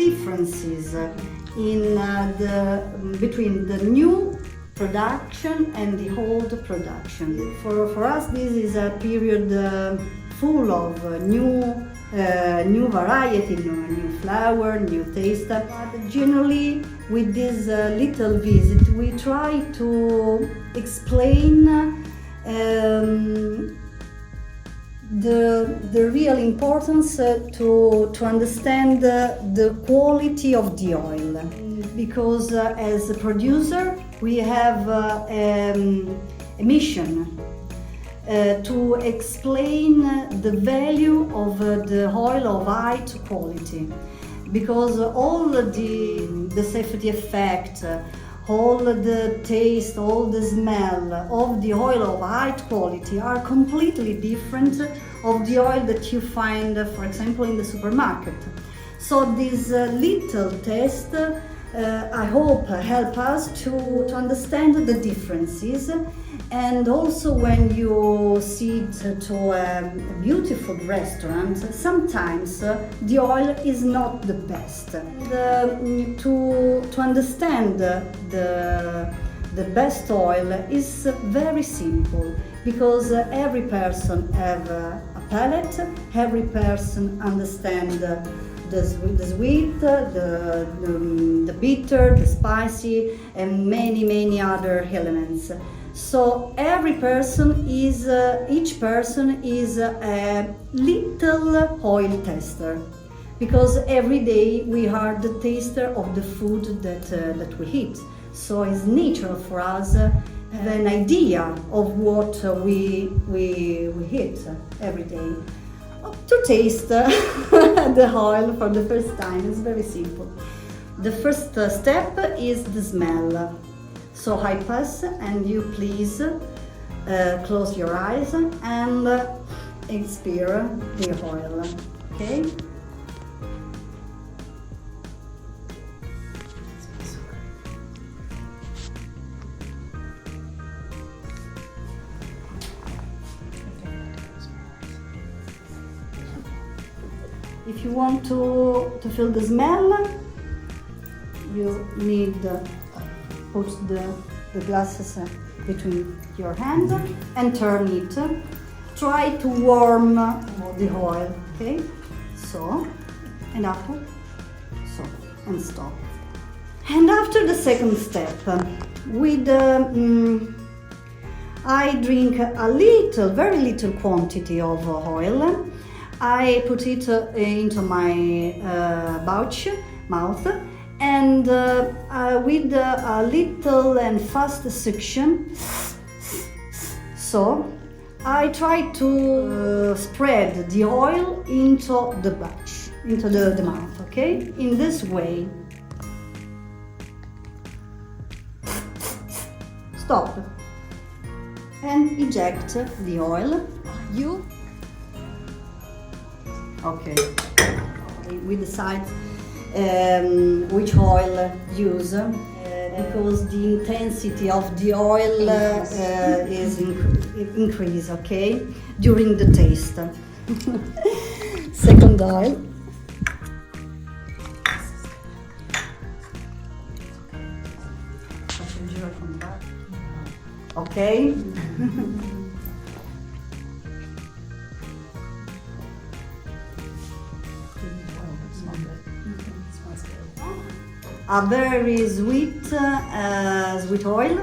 differences between the new production and the old production. For us, this is a period full of new variety, new flower, new taste. But generally, with this little visit, we try to explain the real importance to understand the quality of the oil. Because as a producer, we have a mission to explain the value of the oil of high quality, because all the safety effect, all the taste, all the smell of the oil of high quality are completely different of the oil that you find, for example, in the supermarket. So this little test, I hope, help us to understand the differences. And also, when you sit to a beautiful restaurant, sometimes the oil is not the best. And to understand the best oil is very simple, because every person have a palate, every person understands the sweet, the bitter, the spicy, and many other elements. So each person is a little oil tester, because every day we are the taster of the food that we eat. So it's natural for us to have an idea of what we eat every day. To taste the oil for the first time is very simple. The first step is the smell. So I pass, and you please close your eyes and expire the oil, okay? If you want to feel the smell, you need put the glasses between your hands and turn it. Try to warm the oil, okay? So, and after, so, and stop. And after the second step, with I drink a little, very little quantity of oil. I put it into my mouth, and with a little and fast suction, so I try to spread the oil into the batch, into the mouth, okay? In this way. Stop. And eject the oil. You? Okay. We decide which oil use, because the intensity of the oil is increase, okay, during the taste. Second oil. Okay. A very sweet oil,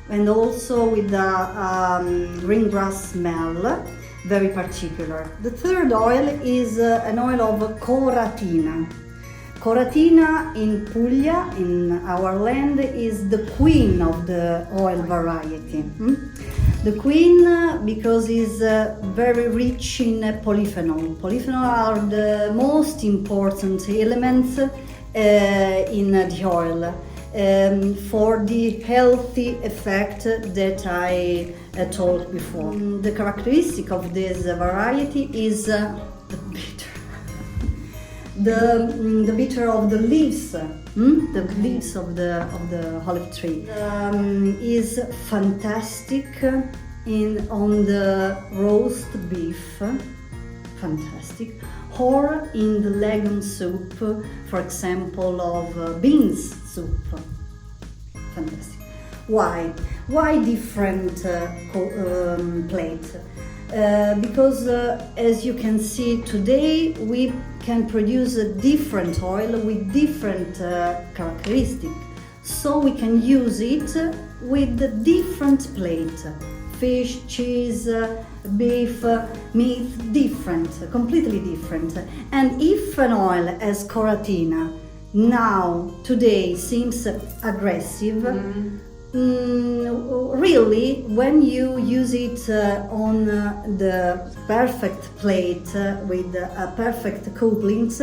and also with a green grass smell, very particular. The third oil is an oil of Coratina. Coratina in Puglia, in our land, is the queen of the oil variety. The queen because it's very rich in polyphenol. Polyphenol are the most important elements in the oil for the healthy effect that I told before. The characteristic of this variety is the bitter. The bitter of the leaves, the leaves of the olive tree, is fantastic on the roast beef. fantastic, or in the legume soup, for example, of beans soup, fantastic. Why? Why different plate? Because as you can see today, we can produce a different oil with different characteristics. So we can use it with a different plate. Fish, cheese, beef, meat, different, completely different. And if an oil as Coratina now, today, seems aggressive, really, when you use it on the perfect plate with perfect couplings,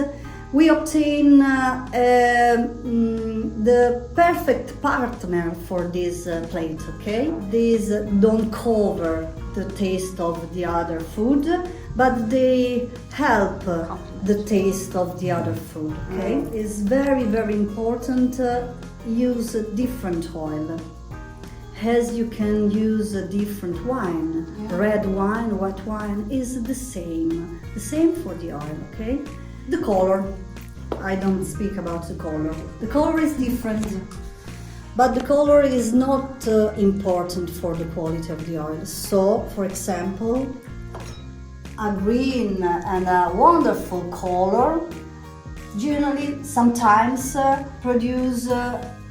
we obtain the perfect partner for this plate, okay? These don't cover the taste of the other food, but they help the taste of the other food, okay? It's very, very important use a different oil. As you can use a different wine, red wine, white wine is the same for the oil, okay? The color, I don't speak about the color. The color is different, but the color is not important for the quality of the oil. So, for example, a green and a wonderful color generally sometimes produce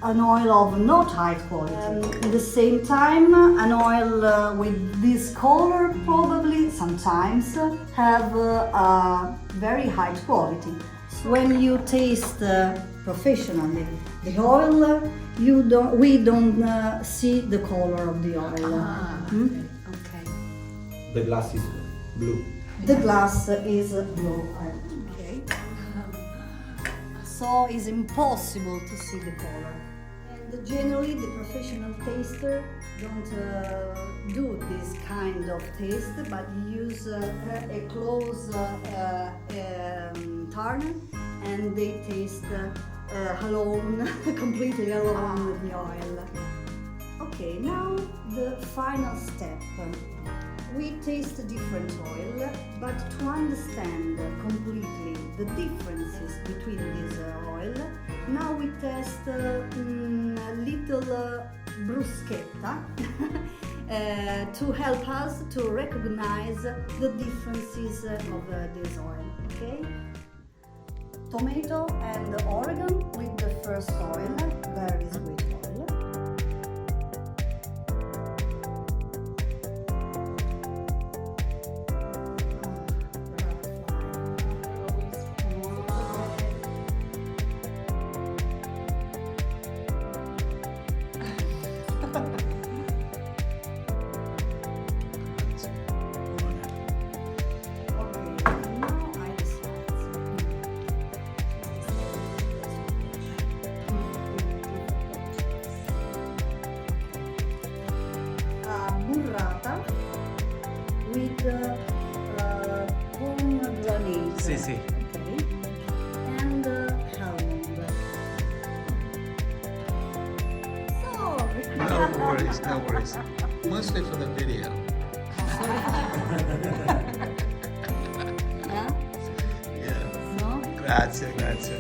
an oil of not high quality. At the same time, an oil with this color probably sometimes have a very high quality. So when you taste professionally the oil, we don't see the color of the oil. Okay. The glass is blue. The glass is blue. Okay. So it's impossible to see the color. And generally, the professional taster don't do this kind of taste, but use a close turn, and they taste alone, completely alone with the oil. Okay, now the final step. We taste a different oil, but to understand completely the differences between this oil, now we test a little bruschetta to help us to recognize the differences of this oil, okay? Tomato and oregano with the first oil, very sweet oil. Burrata with pomegranate. Sì, sì. Okay. And almond. So, No worries, no worries. Mostly for the video. Yeah? Yeah. No? Grazie, grazie.